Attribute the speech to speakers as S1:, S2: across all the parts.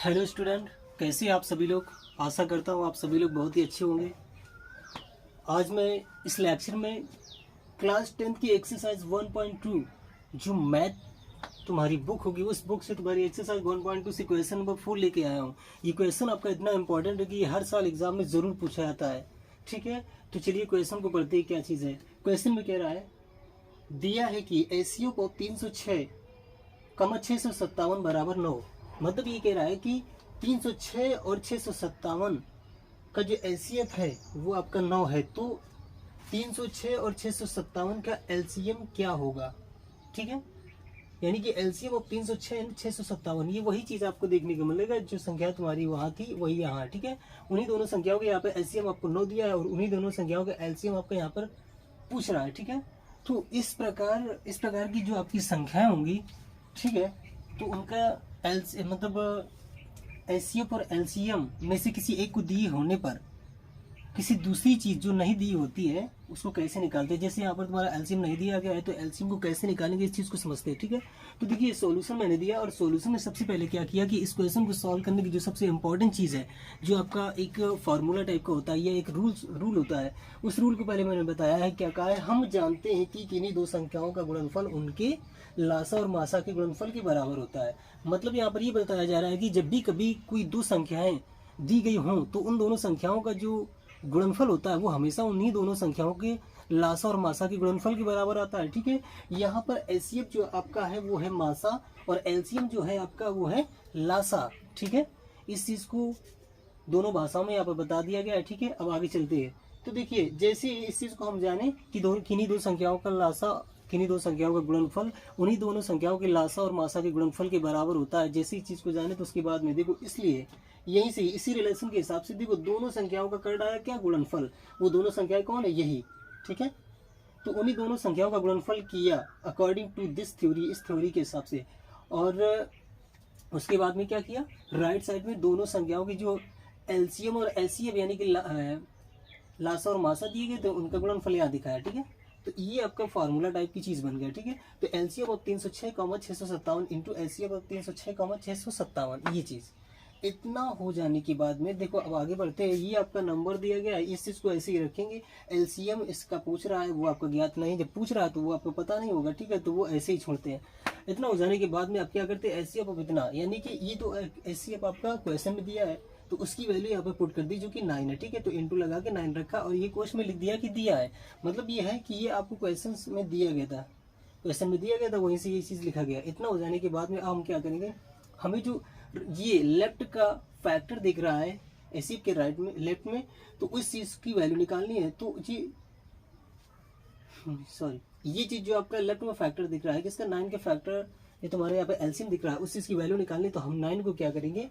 S1: Hello student, कैसे हैं आप सभी लोग। आशा करता हूँ आप सभी लोग बहुत ही अच्छे होंगे। आज मैं इस लेक्चर में क्लास 10 की एक्सरसाइज 1.2 जो मैथ तुम्हारी बुक होगी उस बुक से तुम्हारी एक्सरसाइज 1.2 से क्वेश्चन नंबर 4 लेके आया हूँ। ये क्वेश्चन आपका इतना इंपॉर्टेंट है कि ये हर साल एग्जाम में ज़रूर पूछा जाता है। ठीक है, तो चलिए क्वेश्चन को पढ़ते हैं क्या चीज़ है। क्वेश्चन में कह रहा है, दिया है कि एसीओ को 306 कमा 657 बराबर 9। मतलब ये कह रहा है कि 306 और 657 का जो एलसीएम है वो आपका 9 है, तो 306 और 657 का एलसीएम क्या होगा। ठीक है, यानी कि एलसीएम ऑफ 306 एंड 657 ये वही चीज़ आपको देखने को मिलेगा जो संख्या तुम्हारी वहाँ थी वही यहाँ। ठीक है, उन्हीं दोनों संख्याओं के यहाँ पे एलसीएम आपको 9 दिया है और उन्हीं दोनों संख्याओं का एलसीएम आपको यहाँ पर पूछ रहा है। ठीक है, तो इस प्रकार की जो आपकी संख्याएं होंगी, ठीक है, तो उनका मतलब एचसीएफ और एलसीएम में से किसी एक को दिए होने पर किसी दूसरी चीज़ जो नहीं दी होती है उसको कैसे निकालते हैं। जैसे यहाँ पर तुम्हारा एलसीएम नहीं दिया गया है तो एलसीएम को कैसे निकालेंगे इस चीज़ को समझते हैं। ठीक है, तो देखिए सॉल्यूशन मैंने दिया और सॉल्यूशन में सबसे पहले क्या किया कि इस क्वेश्चन को सॉल्व करने की जो सबसे इंपॉर्टेंट चीज़ है, जो आपका एक फार्मूला टाइप का होता है या एक रूल होता है, उस रूल को पहले मैंने बताया है। क्या कहा है, हम जानते हैं कि किन्हीं दो संख्याओं का गुणनफल उनके लासा और मासा के गुणनफल के बराबर होता है। मतलब यहाँ पर ये बताया जा रहा है कि जब भी कभी कोई दो संख्याएं दी गई हों तो उन दोनों संख्याओं का जो गुणनफल होता है वो हमेशा उन्हीं दोनों संख्याओं के लासा और मासा के गुणनफल के बराबर आता है। ठीक है, यहाँ पर एचसीएफ जो आपका है वो है मासा और एलसीएम जो है आपका वो है लासा। ठीक है, इस चीज़ को दोनों भाषाओं में यहाँ पर बता दिया गया है। ठीक है, अब आगे चलते हैं। तो देखिए जैसे इस चीज़ को हम जाने कि किन्हीं दो संख्याओं का लासा किन्हीं दो संख्याओं का गुणनफल उन्हीं दोनों संख्याओं के लासा और मासा के गुणनफल के बराबर होता है। जैसे इस चीज़ को जाने तो उसके बाद में देखो, इसलिए यहीं से इसी रिलेशन के हिसाब से देखो दोनों संख्याओं का कर रहा है क्या गुणनफल, वो दोनों संख्याएं कौन है, यही। ठीक है, तो उन्हीं दोनों संख्याओं का गुणनफल किया अकॉर्डिंग टू दिस थ्योरी, इस थ्योरी के हिसाब से। और उसके बाद में क्या किया, राइट साइड में दोनों संख्याओं की जो एलसीएम और एचसीएफ यानी कि लासा और मासा दिए गए तो उनका गुणनफल यहाँ दिखाया। ठीक है, तो ये आपका फार्मूला टाइप की चीज़ बन गया। ठीक है, तो LCM of 306 657 into LCM of 306 657 ये चीज़। इतना हो जाने के बाद में देखो अब आगे बढ़ते हैं। ये आपका नंबर दिया गया है, इस चीज़ को ऐसे ही रखेंगे। एलसीएम इसका पूछ रहा है वो आपका ज्ञात नहीं, जब पूछ रहा है तो वो आपको पता नहीं होगा। ठीक है, तो वो ऐसे ही छोड़ते हैं। इतना हो जाने के बाद में आप क्या करते हैं, एचसीएफ ऑफ इतना, यानी कि ये तो एचसीएफ आपका क्वेश्चन में दिया है तो उसकी वैल्यू यहाँ पे पुट कर दी जो कि 9 है। ठीक है, तो इंटू लगा के 9 रखा और ये क्वेश्चन में लिख दिया कि दिया है। मतलब ये है कि ये आपको क्वेश्चन में दिया गया था, वहीं से ये चीज़ लिखा गया। इतना हो जाने के बाद में हम क्या करेंगे, हमें जो ये लेफ्ट का फैक्टर दिख रहा है एचसीएफ के लेफ्ट में, तो उस चीज़ की वैल्यू निकालनी है। तो ये चीज़ जो आपका लेफ्ट में फैक्टर दिख रहा है किसका, 9 के फैक्टर, ये तुम्हारे यहाँ पे एलसीएम दिख रहा है, उस चीज़ की वैल्यू निकालनी। तो हम 9 को क्या करेंगे,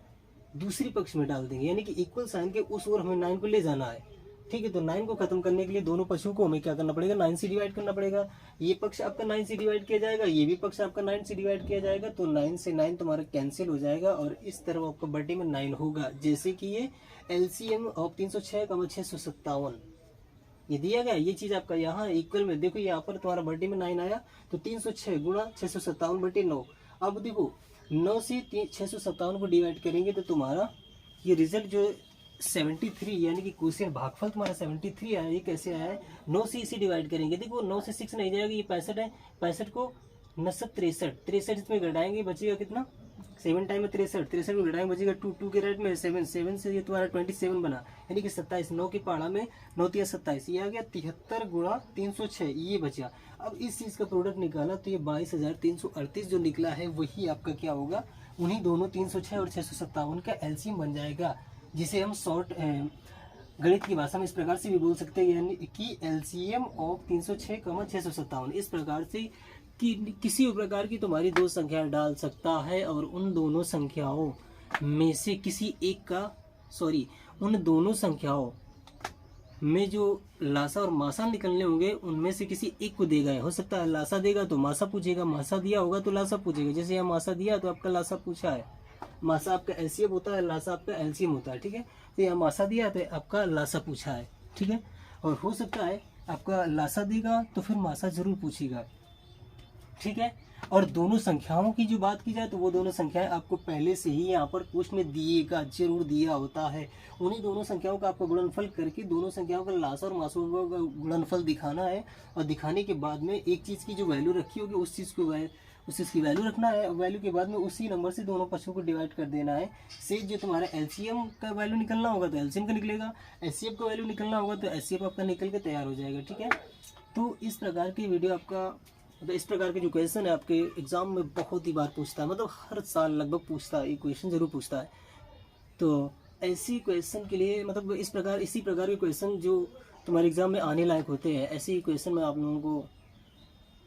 S1: दूसरी पक्ष में डाल देंगे, यानी कि इक्वल साइन के उस ओर हमें 9 को ले जाना है। ठीक है, तो 9 को खत्म करने के लिए दोनों पक्षों को हमें क्या करना पड़ेगा, 9 से डिवाइड करना पड़ेगा। ये पक्ष आपका 9 से डिवाइड किया जाएगा, ये भी पक्ष आपका 9 से डिवाइड किया जाएगा, तो 9 से 9 तुम्हारा कैंसिल हो जाएगा और इस तरफ आपका बटे में 9 होगा। जैसे कि ये एलसीएम ऑफ 306 657 ये दिया गया, ये चीज़ आपका यहाँ इक्वल में देखो, यहाँ पर तुम्हारा बटे में 9 आया तो 306 गुणा 657 बटे 9। अब देखो 9 से 657 को डिवाइड करेंगे तो तुम्हारा ये रिजल्ट जो 73 यानी कि क्वेश्चन भागफल तुम्हारा 73 आया। ये कैसे आया है, 9 से इसे डिवाइड करेंगे। देखो 9 से 6 नहीं जाएगा, ये 65 है, 65 को 63 इसमें घटाएंगे बचेगा कितना, 7 टाइम में 63 को घटाएंगे बचेगा 2 के रेट में 7 से ये तुम्हारा 27 बना, यानी कि 27, 9 की पहाड़ा में 9 तिया 27, ये आ गया 73 गुणा 306 ये बचा। अब इस चीज़ का प्रोडक्ट निकाला तो ये 22,338 जो निकला है वही आपका क्या होगा, उन्हीं दोनों 306 और 657 का एलसीएम बन जाएगा, जिसे हम शॉर्ट गणित की भाषा में इस प्रकार से भी बोल सकते हैं, यानी कि एलसीएम ऑफ 306 657 इस प्रकार से कि किसी भी प्रकार की तुम्हारी दो संख्या डाल सकता है और उन दोनों संख्याओं में से किसी एक का उन दोनों संख्याओं में जो लासा और मासा निकलने होंगे उनमें से किसी एक को देगा। हो सकता है लासा देगा तो मासा पूछेगा, मासा दिया होगा तो लासा पूछेगा। जैसे यहाँ मासा दिया तो आपका लासा पूछा है, मासा आपका एलसीएम होता है, लासा आपका एलसीएम होता है। ठीक है, तो यहाँ मासा दिया तो आपका लासा पूछा है। ठीक है, और हो सकता है आपका लासा देगा तो फिर मासा जरूर पूछेगा। ठीक है। और दोनों संख्याओं की जो बात की जाए तो वो दोनों संख्याएं आपको पहले से ही यहाँ पर क्वेश्चन में दिएगा, जरूर दिया होता है। उन्हीं दोनों संख्याओं का आपको गुणनफल करके दोनों संख्याओं का लासा और मासूम का गुणनफल दिखाना है, और दिखाने के बाद में एक चीज़ की जो वैल्यू रखी होगी उस चीज़ की वैल्यू रखना है। वैल्यू के बाद में उसी नंबर से दोनों पक्षों को डिवाइड कर देना है। से जो तुम्हारा एलसीएम का वैल्यू निकलना होगा तो एलसीएम का निकलेगा, एचसीएफ का वैल्यू निकलना होगा तो एचसीएफ आपका निकल के तैयार हो जाएगा, ठीक है। तो इस प्रकार की वीडियो आपका, तो इस प्रकार के जो क्वेश्चन है आपके एग्जाम में बहुत ही बार पूछता है, मतलब हर साल लगभग पूछता है, ये क्वेश्चन जरूर पूछता है। तो ऐसी क्वेश्चन के लिए मतलब इसी प्रकार के क्वेश्चन जो तुम्हारे एग्जाम में आने लायक होते हैं, ऐसे ही क्वेश्चन मैं आप लोगों को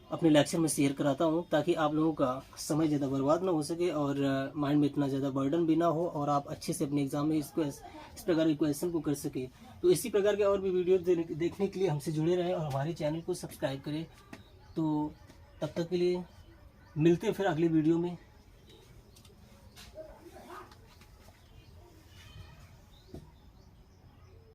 S1: अपने लेक्चर में शेयर कराता हूँ, ताकि आप लोगों का समय ज़्यादा बर्बाद ना हो सके और माइंड में इतना ज़्यादा बर्डन भी ना हो, और आप अच्छे से अपने एग्जाम में इस प्रकार के क्वेश्चन को कर सके। तो इसी प्रकार के और भी वीडियो देखने के लिए हमसे जुड़े रहें और हमारे चैनल को सब्सक्राइब करें। तो तब तक के लिए मिलते हैं फिर अगली वीडियो में।